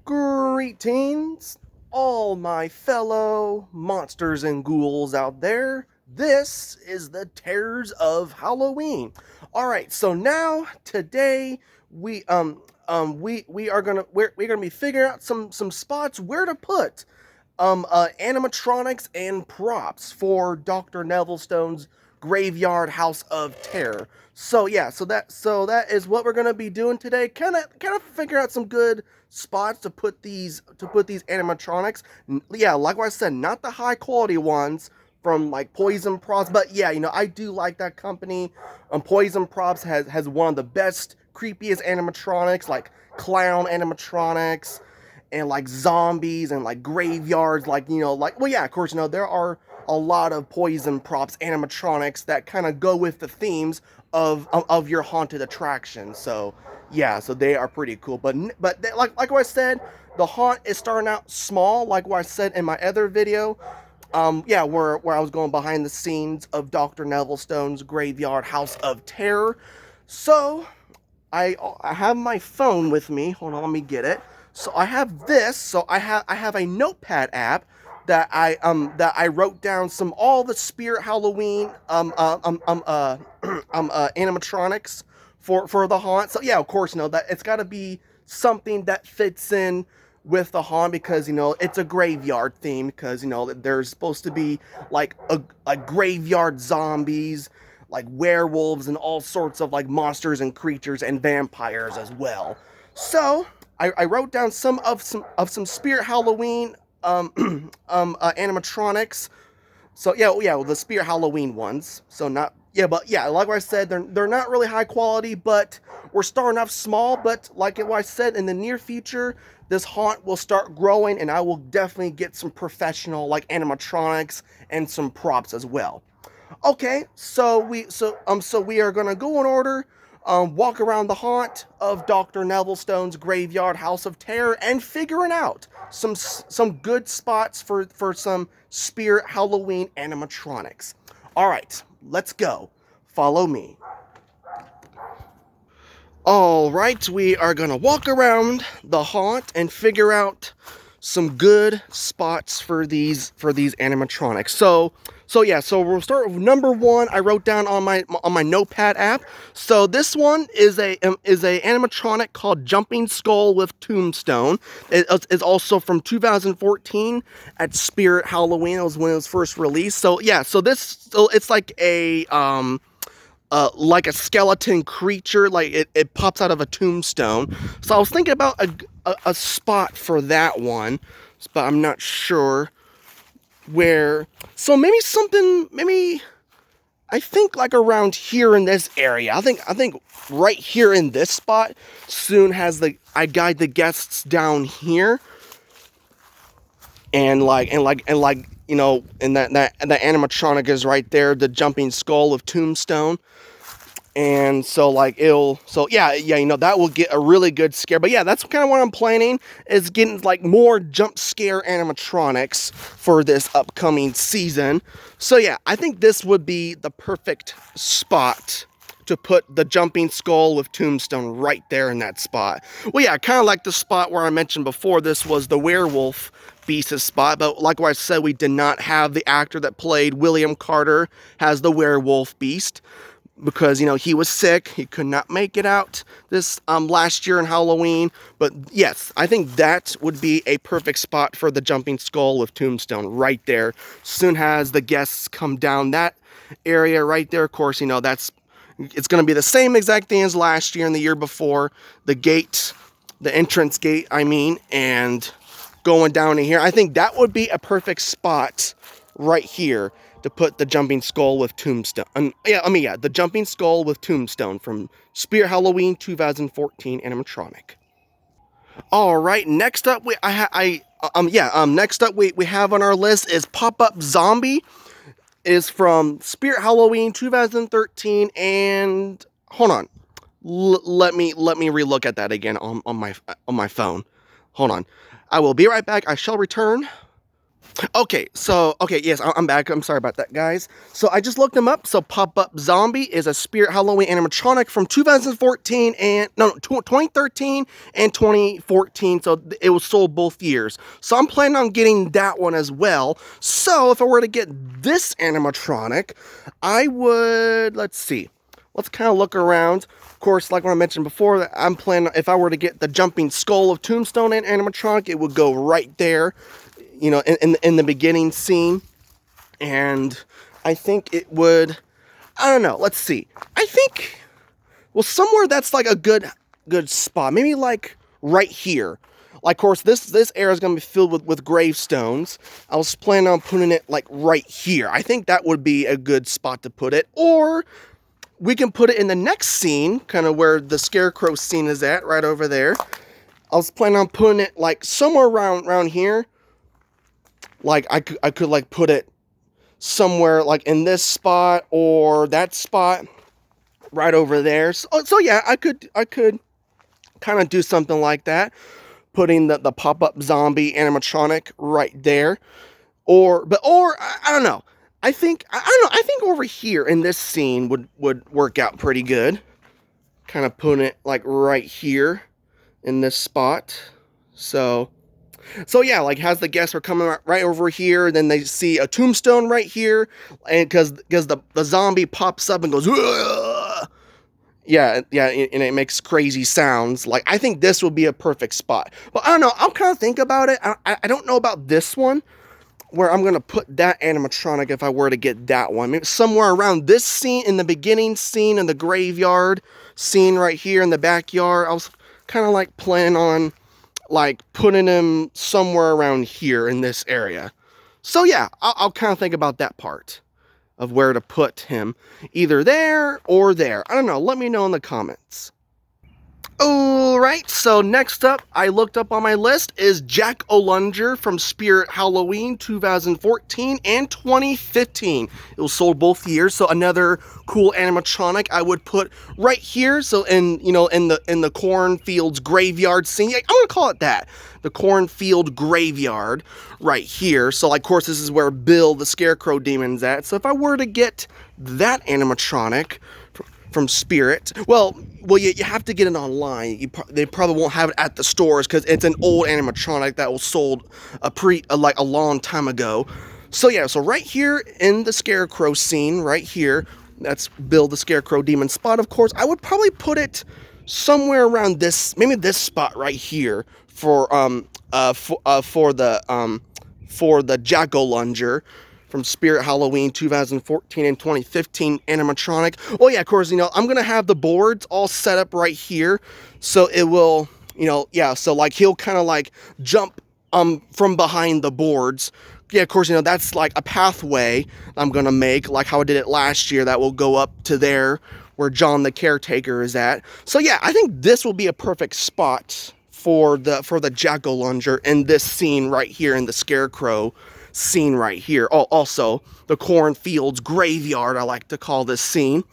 Greetings, all my fellow monsters and ghouls out there. This is the Terrors of Halloween. All right, so now today we're gonna be figuring out some spots where to put animatronics and props for Dr. Nevilstone's Graveyard House of Terror. So yeah, so that is what we're gonna be doing today. Kind of figure out some good spots to put these animatronics. Yeah, like what I said, not the high quality ones from like Poison Props, but yeah, I do like that company. Poison Props has one of the best, creepiest animatronics, like clown animatronics and like zombies and like graveyards, like well, yeah, of course, there are a lot of Poison Props animatronics that kind of go with the themes of your haunted attraction. So yeah, so they are pretty cool. But like what I said, the haunt is starting out small, like what I said in my other video. Yeah, where I was going behind the scenes of Dr. Nevilstone's Graveyard House of Terror. So I have my phone with me. Hold on, let me get it. So I have this. So I have a notepad app that I wrote down all the Spirit Halloween animatronics for the haunt. So yeah, of course, that it's got to be something that fits in with the haunt, because it's a graveyard theme, because there's supposed to be like a graveyard zombies, like werewolves and all sorts of like monsters and creatures and vampires as well. So I wrote down some Spirit Halloween animatronics. So yeah, well, the Spirit Halloween ones. So not yeah, but yeah, like what I said, they're not really high quality, but we're starting off small. But like what I said, in the near future, this haunt will start growing, and I will definitely get some professional like animatronics and some props as well. Okay, so we are gonna go in order, walk around the haunt of Dr. Nevilstone's Graveyard House of Terror, and figuring out some good spots for some Spirit Halloween animatronics. All right, let's go. Follow me. All right, we are gonna walk around the haunt and figure out some good spots for these animatronics. So yeah, so we'll start with number one. I wrote down on my notepad app. So this one is a animatronic called Jumping Skull with Tombstone. It's also from 2014 at Spirit Halloween. It was when it was first released. So yeah, so it's like a skeleton creature, like it pops out of a tombstone. So I was thinking about a spot for that one, but I'm not sure where. So maybe I think like around here in this area. I think right here in this spot soon has I guide the guests down here, and that animatronic is right there, the Jumping Skull of Tombstone. And so yeah, that will get a really good scare. But yeah, that's kind of what I'm planning, is getting like more jump scare animatronics for this upcoming season. So yeah, I think this would be the perfect spot to put the Jumping Skull with Tombstone right there in that spot. Well, yeah, kind of like the spot where I mentioned before, this was the werewolf beast's spot, but like what I said, we did not have the actor that played William Carter as the werewolf beast, because he was sick. He could not make it out this last year in Halloween. But yes, I think that would be a perfect spot for the Jumping Skull with Tombstone right there. Soon as the guests come down that area right there, of course, it's going to be the same exact thing as last year and the year before. The entrance gate, and going down in here. I think that would be a perfect spot right here to put the Jumping Skull with Tombstone. The Jumping Skull with Tombstone from Spirit Halloween 2014 animatronic. All right, next up we have on our list is Pop-Up Zombie. Is from Spirit Halloween 2013, and hold on. Let me relook at that again on my phone. Hold on. I will be right back. I shall return. Okay, yes, I'm back. I'm sorry about that, guys. So I just looked them up. So Pop-Up Zombie is a Spirit Halloween animatronic from 2014 and no, 2013 and 2014. So it was sold both years. So I'm planning on getting that one as well. So if I were to get this animatronic, I would, let's see. Let's kind of look around. Of course, like what I mentioned before, I'm planning, if I were to get the jumping skull of Tombstone and animatronic, it would go right there, you know, in the beginning scene. And I think it would, I don't know, let's see. I think, well, somewhere that's like a good spot. Maybe like right here. Like, of course, this area is going to be filled with gravestones. I was planning on putting it like right here. I think that would be a good spot to put it. Or we can put it in the next scene, kind of where the scarecrow scene is at, right over there. I was planning on putting it like somewhere around here. Like I could like put it somewhere like in this spot or that spot right over there. So yeah, I could kind of do something like that, putting the pop-up zombie animatronic right there. Or I don't know. I don't know. I think over here in this scene would work out pretty good. Kind of putting it like right here in this spot. So yeah, like has the guests are coming right over here, then they see a tombstone right here, and because the zombie pops up and goes, "Ugh!" Yeah, and it makes crazy sounds. Like, I think this would be a perfect spot. But I don't know. I'll kind of think about it. I don't know about this one, where I'm going to put that animatronic if I were to get that one. Maybe somewhere around this scene, in the beginning scene, in the graveyard scene right here in the backyard. I was kind of like planning on like putting him somewhere around here in this area. So yeah, I'll kind of think about that part of where to put him. Either there or there. I don't know. Let me know in the comments. Alright, so next up, I looked up on my list is Jack-O-Lunger from Spirit Halloween 2014 and 2015. It was sold both years, so another cool animatronic I would put right here. So in the cornfields graveyard scene, I'm gonna call it that. The cornfield graveyard right here. So like, of course, this is where Bill the Scarecrow Demon's at. So if I were to get that animatronic from Spirit, well, you have to get it online. They probably won't have it at the stores because it's an old animatronic that was sold a long time ago. So yeah, so right here in the Scarecrow scene, right here, that's Bill the Scarecrow Demon spot. Of course, I would probably put it somewhere around this, maybe this spot right here for the Jack-O-Lunger from Spirit Halloween 2014 and 2015 animatronic. Oh yeah, of course, I'm gonna have the boards all set up right here, so it will, so like he'll kind of like jump from behind the boards. Yeah, of course, that's like a pathway I'm gonna make, like how I did it last year, that will go up to there where John the Caretaker is at. So yeah, I think this will be a perfect spot for the Jack-O-Lunger in this scene right here in the Scarecrow scene right here. Oh, also the cornfields graveyard, I like to call this scene.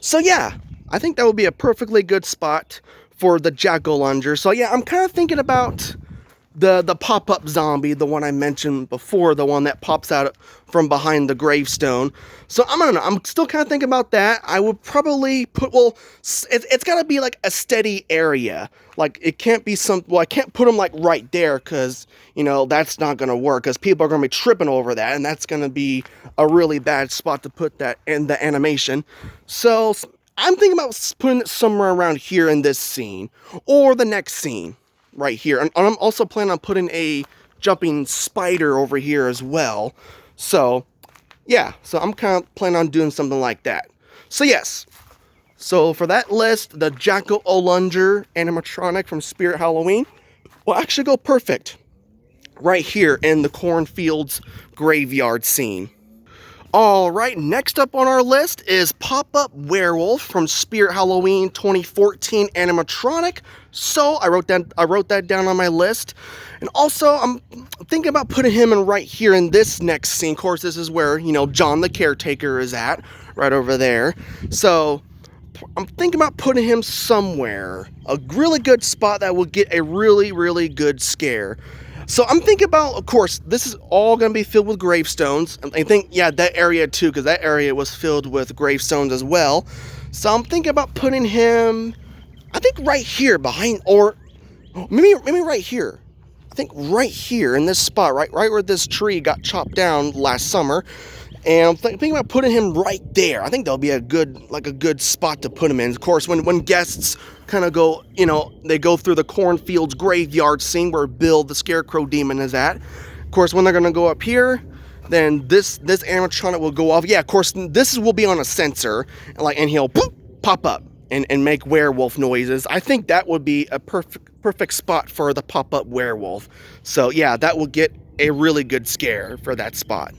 So yeah, I think that would be a perfectly good spot for the Jack-O-Lunger. So yeah, I'm kind of thinking about the pop-up zombie, the one I mentioned before, the one that pops out from behind the gravestone. So I don't know, I'm still kind of thinking about that. I would probably put, well, it's got to be like a steady area. Like, it can't be I can't put them like right there because, that's not going to work because people are going to be tripping over that, and that's going to be a really bad spot to put that in the animation. So I'm thinking about putting it somewhere around here in this scene or the next scene right here. And I'm also planning on putting a jumping spider over here as well. So yeah, so I'm kind of planning on doing something like that. So yes, so for that list, the Jack-O-Lunger animatronic from Spirit Halloween will actually go perfect right here in the cornfields graveyard scene. Alright, next up on our list is Pop-Up Werewolf from Spirit Halloween 2014 animatronic. So I wrote that down on my list. And also, I'm thinking about putting him in right here in this next scene. Of course, this is where, John the Caretaker is at, right over there. So I'm thinking about putting him somewhere. A really good spot that will get a really, really good scare. So I'm thinking about, of course, this is all going to be filled with gravestones. I think, yeah, that area too, because that area was filled with gravestones as well. So I'm thinking about putting him, I think right here behind, or maybe right here. I think right here in this spot, right where this tree got chopped down last summer. And I'm thinking about putting him right there. I think that'll be a good spot to put him in. Of course, when guests kind of go, they go through the cornfields graveyard scene where Bill the Scarecrow Demon is at. Of course, when they're gonna go up here, then this animatronic will go off. Yeah, of course, this will be on a sensor, and he'll boop, pop up and make werewolf noises. I think that would be a perfect spot for the pop-up werewolf. So yeah, that will get a really good scare for that spot.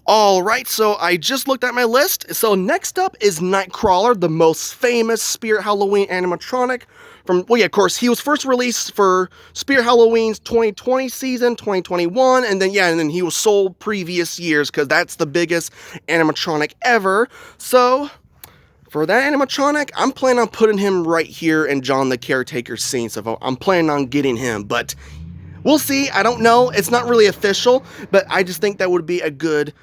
All right, so I just looked at my list. So next up is Nightcrawler, the most famous Spirit Halloween animatronic from, well, yeah, of course, he was first released for Spirit Halloween's 2020 season, 2021, and then he was sold previous years because that's the biggest animatronic ever. So for that animatronic, I'm planning on putting him right here in John the Caretaker scene. So I'm planning on getting him, but we'll see. I don't know. It's not really official, but I just think that would be a good,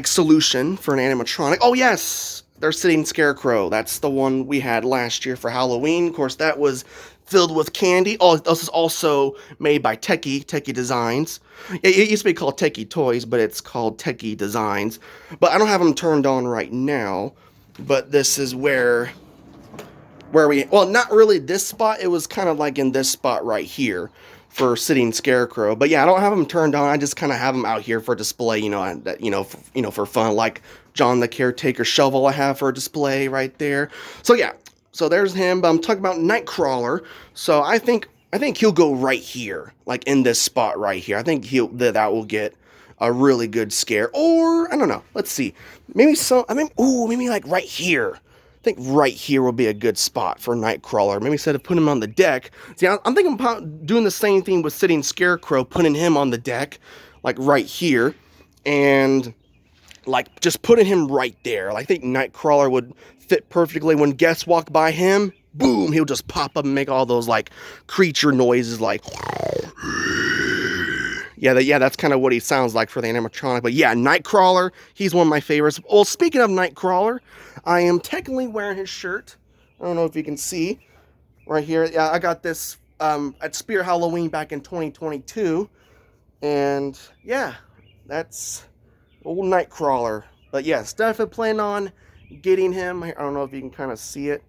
solution for an animatronic. Oh, yes, they're Sitting Scarecrow. That's the one we had last year for Halloween. Of course, that was filled with candy. Oh, this is also made by Techie Designs. It used to be called Techie Toys, but it's called Techie Designs. But I don't have them turned on right now. But this is where well, not really this spot. It was kind of like in this spot right here for Sitting Scarecrow. But yeah, I don't have them turned on. I just kind of have them out here for display, for fun, like John the Caretaker shovel I have for display right there. So yeah, so there's him. But I'm talking about Nightcrawler. So I think he'll go right here, like in this spot right here. I think that will get a really good scare. Or I don't know. Let's see. Maybe maybe like right here. I think right here will be a good spot for Nightcrawler. Maybe instead of putting him on the deck. See, I'm thinking about doing the same thing with Sitting Scarecrow, putting him on the deck, like right here, and just putting him right there. I think Nightcrawler would fit perfectly. When guests walk by him, boom, he'll just pop up and make all those creature noises, Yeah, that's kind of what he sounds like for the animatronic. But yeah, Nightcrawler, he's one of my favorites. Well, speaking of Nightcrawler, I am technically wearing his shirt. I don't know if you can see right here. Yeah, I got this at Spirit Halloween back in 2022. And yeah, that's old Nightcrawler. But yes, definitely plan on getting him. I don't know if you can kind of see it.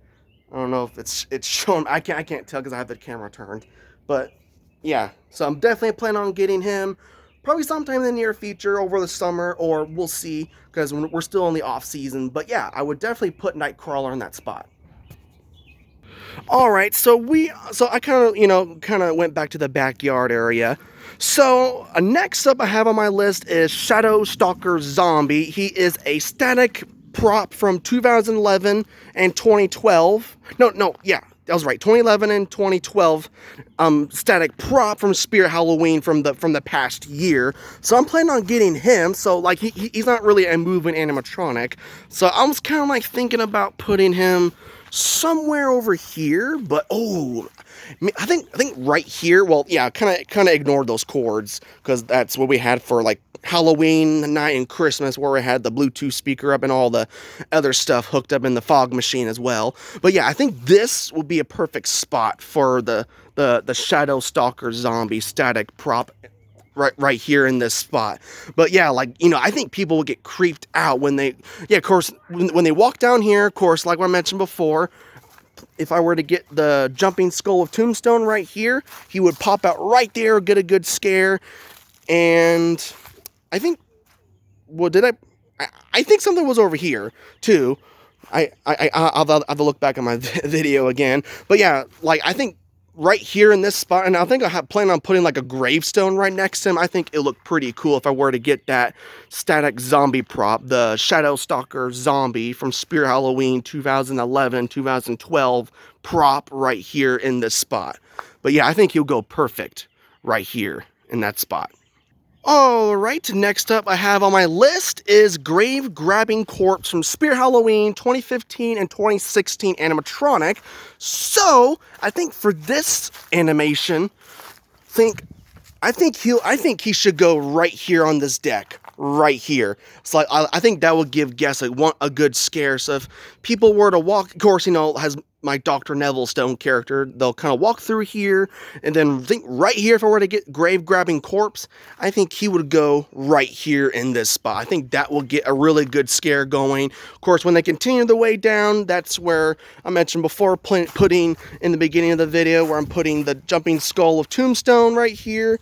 I don't know if it's shown. I can't tell because I have the camera turned. But yeah, so I'm definitely planning on getting him probably sometime in the near future over the summer, or we'll see because we're still in the off season. But yeah, I would definitely put Nightcrawler in that spot. All right, so I kind of went back to the backyard area. So next up I have on my list is Shadow Stalker Zombie. He is a static prop from 2011 and 2012. Yeah. That was right, 2011 and 2012 static prop from Spirit Halloween from the past year. So I'm planning on getting him. So he's not really a moving animatronic. So I was kind of thinking about putting him somewhere over here. But I think right here. Well, yeah, kind of ignored those cords because that's what we had for Halloween night and Christmas, where we had the Bluetooth speaker up and all the other stuff hooked up in the fog machine as well. But yeah, I think this will be a perfect spot for the Shadow Stalker Zombie static prop right here in this spot. But yeah, I think people will get creeped out when they, of course, when they walk down here, of course, like what I mentioned before, if I were to get the jumping skull of Tombstone right here, he would pop out right there, get a good scare. And I think, I think something was over here too. I'll have to look back on my video again. But yeah, I think right here in this spot, and I think I plan on putting a gravestone right next to him. I think it looked pretty cool if I were to get that static zombie prop, the Shadow Stalker Zombie from Spirit Halloween 2011, 2012 prop right here in this spot. But yeah, I think he'll go perfect right here in that spot. Alright, next up I have on my list is Grave Grabbing Corpse from Spirit Halloween 2015 and 2016 animatronic. So, I think for this animation, I think he should go right here on this deck, right here. So like, I think that would give guests a good scare. So if people were to walk, of course, has my Dr. Nevilstone character, they'll kind of walk through here, and then think right here, if I were to get grave grabbing corpse, I think he would go right here in this spot. I think that will get a really good scare going. Of course, when they continue the way down, that's where I mentioned before, putting in the beginning of the video, where I'm putting the jumping skull of Tombstone right here,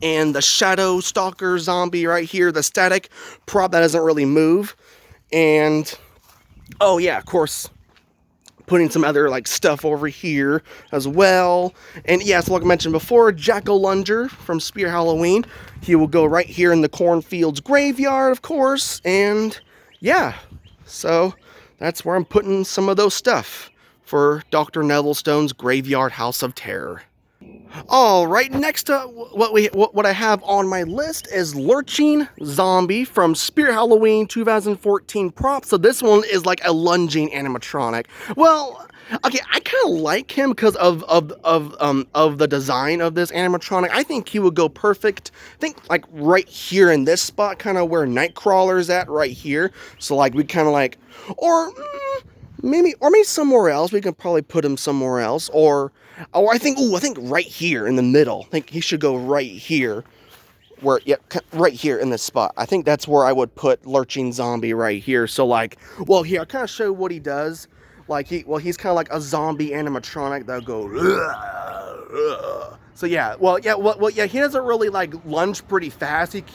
and the shadow stalker zombie right here, the static prop that doesn't really move. And oh yeah, of course, putting some other like stuff over here as well. And yeah, so like I mentioned before, Jack-o'-lunger from Spear Halloween, he will go right here in the cornfields graveyard, of course. And yeah, so that's where I'm putting some of those stuff for Dr. Nevilstone's Graveyard House of Terror. All right, next up, what I have on my list is Lurching Zombie from Spear Halloween 2014 prop. So this one is like a lunging animatronic. Well, okay, I kind of like him because of the design of this animatronic. I think he would go perfect. I think like right here in this spot, kind of where Nightcrawler's at, right here. So like we kind of like, or maybe somewhere else. We can probably put him somewhere else, or I think right here in the middle. I think he should go right here, right here in this spot. I think that's where I would put Lurching Zombie, right here. So like, well, here I'll kind of show what he does. Like he's kind of like a zombie animatronic that'll go. So yeah, he doesn't really like lunge pretty fast. He's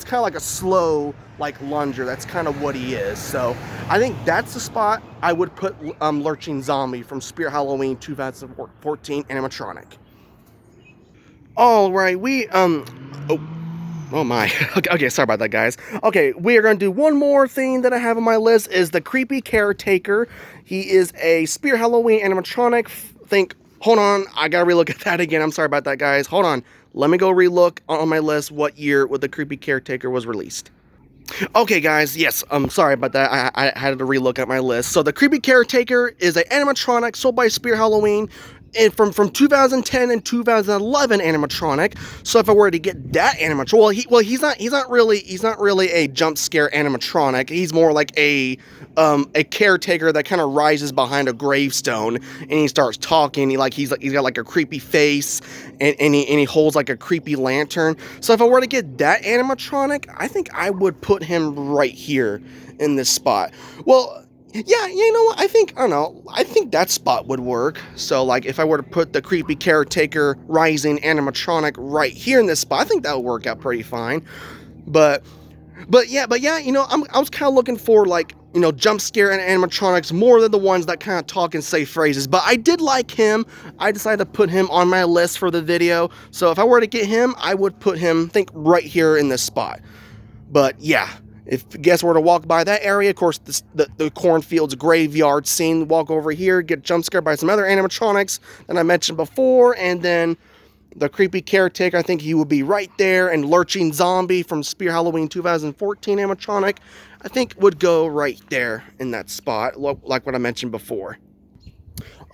kind of like a slow like lunger. That's kind of what he is. So I think that's the spot I would put Lurching Zombie from Spear Halloween 2014 animatronic. All right, oh my. Okay, sorry about that, guys. Okay, we are going to do one more thing that I have on my list, is the Creepy Caretaker. He is a Spear Halloween animatronic. Hold on, I gotta relook at that again. I'm sorry about that, guys. Hold on. Let me go relook on my list what year the Creepy Caretaker was released. Okay, guys, yes, I'm sorry about that. I had to relook at my list. So the Creepy Caretaker is an animatronic sold by Spear Halloween, and from 2010 and 2011 animatronic. So if I were to get that animatronic, he's not really a jump scare animatronic. He's more like a caretaker that kind of rises behind a gravestone, and he starts talking. He's got like a creepy face, and he holds like a creepy lantern. So if I were to get that animatronic, I think I would put him right here in this spot. Well, yeah, you know what? I think that spot would work. So, like, if I were to put the Creepy Caretaker rising animatronic right here in this spot, I think that would work out pretty fine. But yeah, I was kind of looking for, like, jump scare and animatronics more than the ones that kind of talk and say phrases. But I did like him. I decided to put him on my list for the video. So if I were to get him, I would put him, right here in this spot. But yeah. If guests were to walk by that area, of course, the cornfields graveyard scene, walk over here, get jump scared by some other animatronics that I mentioned before, and then the Creepy Caretaker, I think he would be right there, and Lurching Zombie from Spear Halloween 2014 animatronic, I think would go right there in that spot, like what I mentioned before.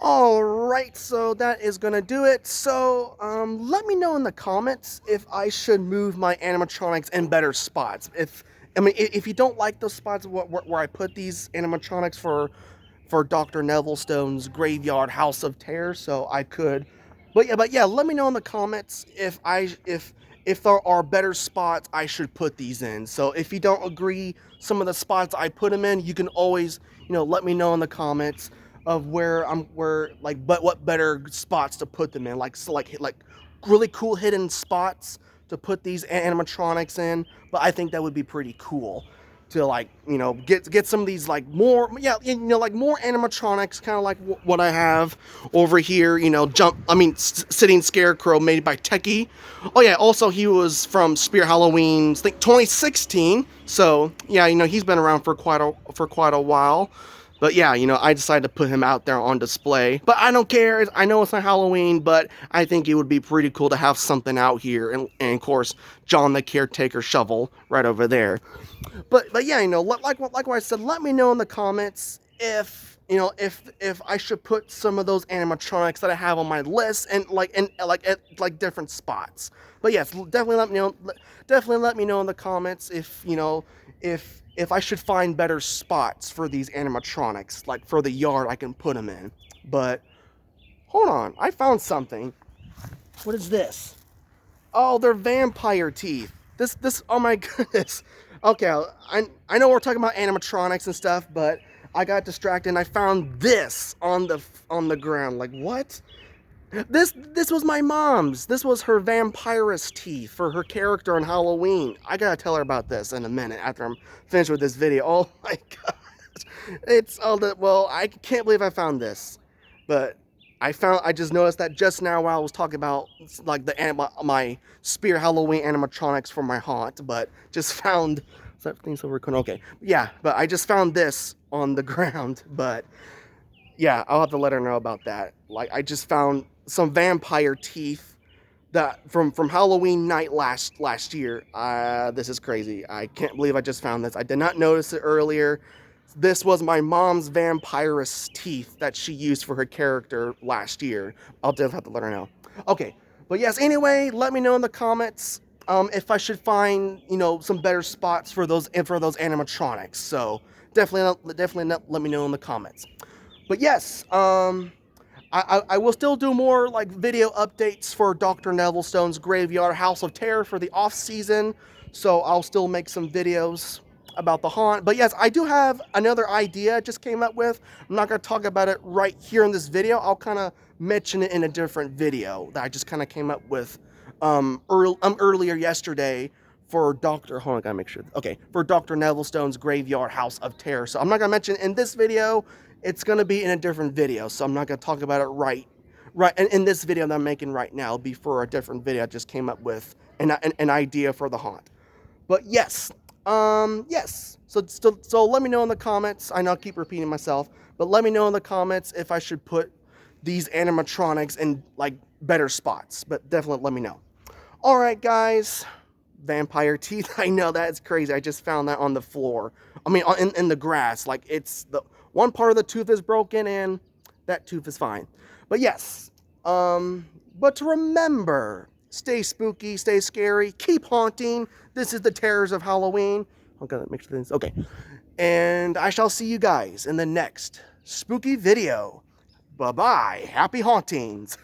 Alright, so that is going to do it. So, let me know in the comments if I should move my animatronics in better spots. If you don't like those spots where I put these animatronics for Dr. Nevilstone's Graveyard House of Terror, so I could. But yeah, let me know in the comments if there are better spots I should put these in. So if you don't agree some of the spots I put them in, you can always, let me know in the comments of what better spots to put them in, like really cool hidden spots to put these animatronics in. But I think that would be pretty cool to get some of these more animatronics, kind of like what I have over here, sitting scarecrow made by Techie. Oh yeah, also he was from Spear Halloween, I think 2016. So yeah, he's been around for quite a while. But yeah, I decided to put him out there on display. But I don't care. I know it's not Halloween, but I think it would be pretty cool to have something out here. And of course, John the Caretaker shovel right over there. But yeah, like what I said, let me know in the comments if you know, if I should put some of those animatronics that I have on my list and like at like different spots. But yes, definitely let me know. Definitely let me know in the comments if you know if I should find better spots for these animatronics, like for the yard I can put them in. But hold on, I found something. What is this? Oh, they're vampire teeth. This. Oh my goodness. Okay, I know we're talking about animatronics and stuff, but I got distracted and I found this on the ground. Like what? This was my mom's. This was her vampirist teeth for her character on Halloween. I gotta tell her about this in a minute after I'm finished with this video. Oh my gosh. It's all that. Well, I can't believe I found this, but I just noticed that just now while I was talking about like my spear Halloween animatronics for my haunt, but just found something so we're okay. Yeah, but I just found this on the ground, but yeah, I'll have to let her know about that. Like I just found some vampire teeth that from Halloween night last year. This is crazy. I can't believe I just found this. I did not notice it earlier. This was my mom's vampirist teeth that she used for her character last year. I'll definitely have to let her know. Okay, but yes. Anyway, let me know in the comments if I should find some better spots for those animatronics. So definitely let me know in the comments. But yes, I will still do more like video updates for Dr. Nevilstone's Graveyard House of Terror for the off season. So I'll still make some videos about the haunt. But yes, I do have another idea I just came up with. I'm not going to talk about it right here in this video. I'll kind of mention it in a different video that I just kind of came up with earlier yesterday for Dr. Hold on, I gotta make sure. Okay, for Dr. Nevilstone's Graveyard House of Terror. So I'm not gonna mention it in this video. It's gonna be in a different video. So I'm not gonna talk about it right in this video that I'm making right now. It'll be for a different video I just came up with an idea for the haunt. But yes, yes. So let me know in the comments. I know I keep repeating myself, but let me know in the comments if I should put these animatronics in like better spots. But definitely let me know. All right, guys. Vampire teeth. I know that's crazy. I just found that on the floor. I mean, in the grass. Like it's the one part of the tooth is broken and that tooth is fine. But yes. But to remember, stay spooky, stay scary, keep haunting. This is the terrors of Halloween. Okay, let me make sure this. Okay. And I shall see you guys in the next spooky video. Bye-bye. Happy hauntings.